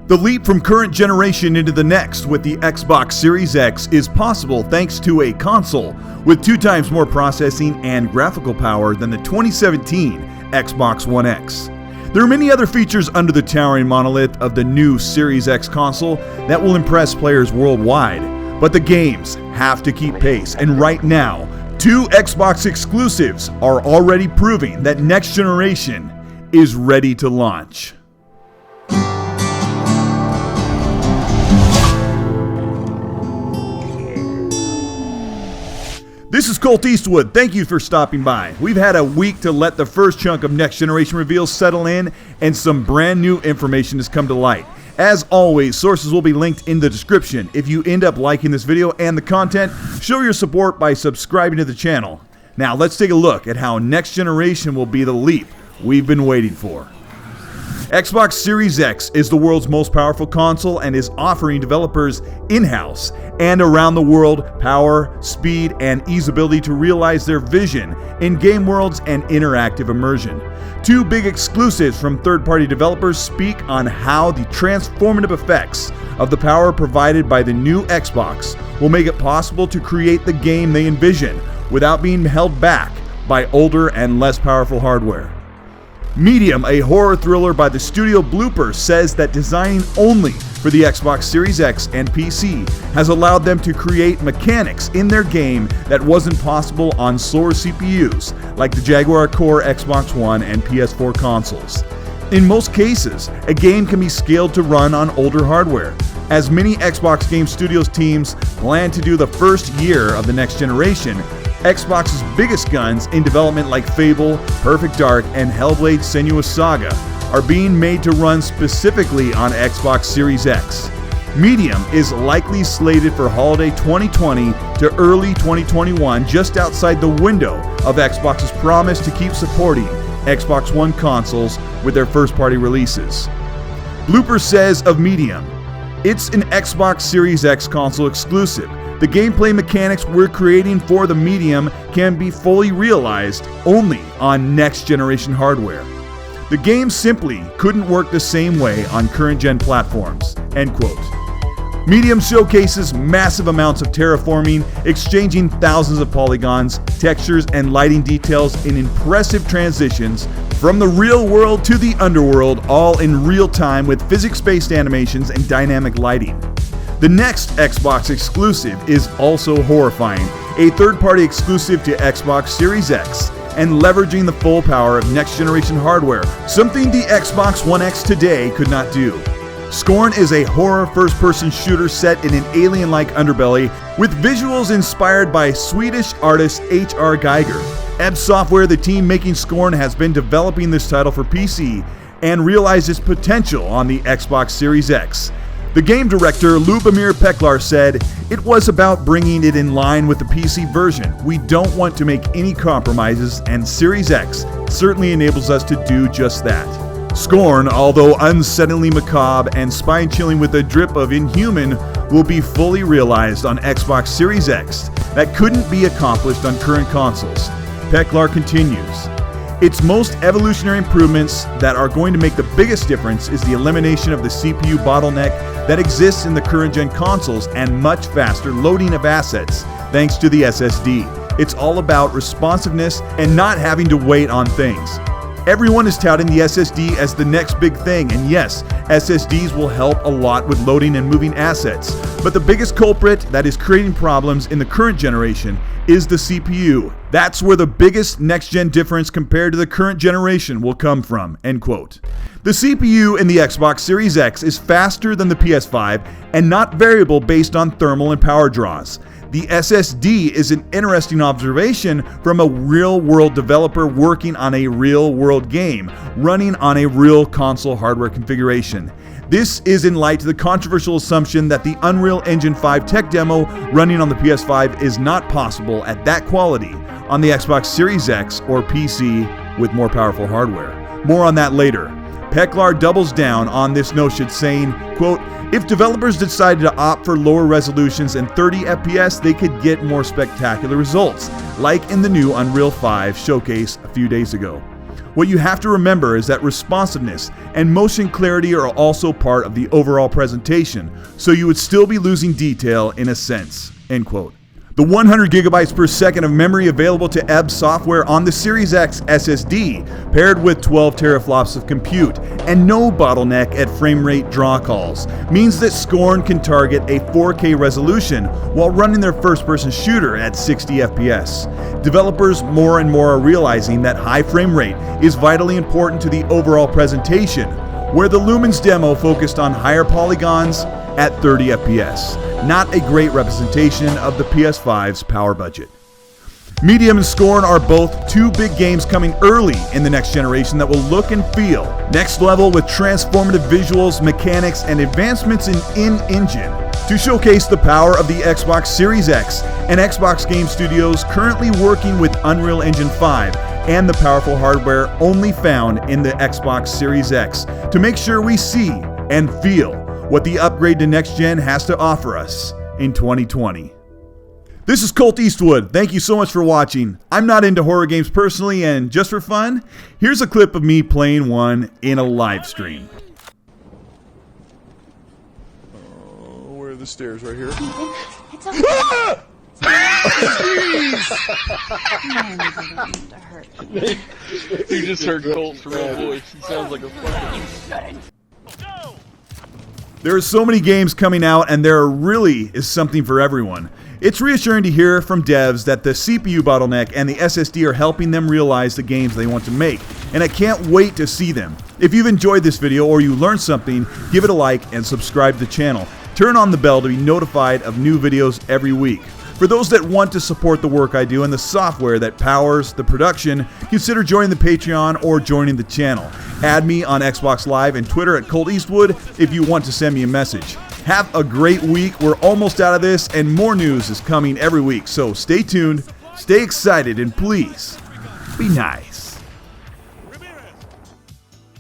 The leap from current generation into the next with the Xbox Series X is possible thanks to a console with 2 times more processing and graphical power than the 2017 Xbox One X. There are many other features under the towering monolith of the new Series X console that will impress players worldwide, but the games have to keep pace, and right now, 2 Xbox exclusives are already proving that next generation is ready to launch. This is Colteastwood. Thank you for stopping by. We've had a week to let the first chunk of next generation reveals settle in, and some brand new information has come to light. As always, sources will be linked in the description. If you end up liking this video and the content, show your support by subscribing to the channel. Now let's take a look at how next generation will be the leap we've been waiting for. Xbox Series X is the world's most powerful console and is offering developers in-house and around the world power, speed, and easeability to realize their vision in game worlds and interactive immersion. 2 big exclusives from third-party developers speak on how the transformative effects of the power provided by the new Xbox will make it possible to create the game they envision without being held back by older and less powerful hardware. Medium, a horror thriller by the studio Blooper, says that designing only for the Xbox Series X and PC has allowed them to create mechanics in their game that wasn't possible on slower CPUs like the Jaguar Core Xbox One and PS4 consoles. In most cases, a game can be scaled to run on older hardware. As many Xbox Game Studios teams plan to do the first year of the next generation, Xbox's biggest guns in development like Fable, Perfect Dark, and Hellblade: Senua's Saga are being made to run specifically on Xbox Series X. Medium is likely slated for holiday 2020 to early 2021, just outside the window of Xbox's promise to keep supporting Xbox One consoles with their first-party releases. Blooper says of Medium, "It's an Xbox Series X console exclusive. The gameplay mechanics we're creating for the Medium can be fully realized only on next-generation hardware. The game simply couldn't work the same way on current-gen platforms." End quote. Medium showcases massive amounts of terraforming, exchanging thousands of polygons, textures, and lighting details in impressive transitions from the real world to the underworld, all in real time with physics-based animations and dynamic lighting. The next Xbox exclusive is also horrifying, a third-party exclusive to Xbox Series X, and leveraging the full power of next-generation hardware, something the Xbox One X today could not do. Scorn is a horror first-person shooter set in an alien-like underbelly with visuals inspired by Swedish artist H.R. Geiger. Ebb Software, the team making Scorn, has been developing this title for PC and realized its potential on the Xbox Series X. The game director, Lubomir Peklar, said, "It was about bringing it in line with the PC version. We don't want to make any compromises, and Series X certainly enables us to do just that." Scorn, although unsettlingly macabre and spine-chilling with a drip of inhuman, will be fully realized on Xbox Series X that couldn't be accomplished on current consoles. Peklar continues, "Its most evolutionary improvements that are going to make the biggest difference is the elimination of the CPU bottleneck that exists in the current-gen consoles and much faster loading of assets thanks to the SSD. It's all about responsiveness and not having to wait on things. Everyone is touting the SSD as the next big thing, and yes, SSDs will help a lot with loading and moving assets, but the biggest culprit that is creating problems in the current generation is the CPU. That's where the biggest next-gen difference compared to the current generation will come from." End quote. The CPU in the Xbox Series X is faster than the PS5 and not variable based on thermal and power draws. The SSD is an interesting observation from a real-world developer working on a real-world game, running on a real console hardware configuration. This is in light to the controversial assumption that the Unreal Engine 5 tech demo running on the PS5 is not possible at that quality on the Xbox Series X or PC with more powerful hardware. More on that later. Peklar doubles down on this notion, saying, quote, "If developers decided to opt for lower resolutions and 30 FPS, they could get more spectacular results, like in the new Unreal 5 showcase a few days ago. What you have to remember is that responsiveness and motion clarity are also part of the overall presentation, so you would still be losing detail in a sense." End quote. The 100 gigabytes per second of memory available to ebb software on the Series X SSD, paired with 12 teraflops of compute, and no bottleneck at frame rate draw calls, means that Scorn can target a 4K resolution while running their first-person shooter at 60 FPS. Developers more and more are realizing that high frame rate is vitally important to the overall presentation, where the Lumens demo focused on higher polygons at 30 FPS. Not a great representation of the PS5's power budget. Medium and Scorn are both two big games coming early in the next generation that will look and feel next level with transformative visuals, mechanics, and advancements in in-engine to showcase the power of the Xbox Series X and Xbox Game Studios currently working with Unreal Engine 5 and the powerful hardware only found in the Xbox Series X to make sure we see and feel what the upgrade to next gen has to offer us in 2020. This is Colteastwood. Thank you so much for watching. I'm not into horror games personally, and just for fun, here's a clip of me playing one in a live stream. Where are the stairs? Right here? It's okay. Ah! You just heard Colt's real voice. He sounds like a fucking... There are so many games coming out, and there really is something for everyone. It's reassuring to hear from devs that the CPU bottleneck and the SSD are helping them realize the games they want to make, and I can't wait to see them. If you've enjoyed this video or you learned something, give it a like and subscribe to the channel. Turn on the bell to be notified of new videos every week. For those that want to support the work I do and the software that powers the production, consider joining the Patreon or joining the channel. Add me on Xbox Live and Twitter at Colteastwood if you want to send me a message. Have a great week. We're almost out of this, and more news is coming every week. So stay tuned, stay excited, and please be nice.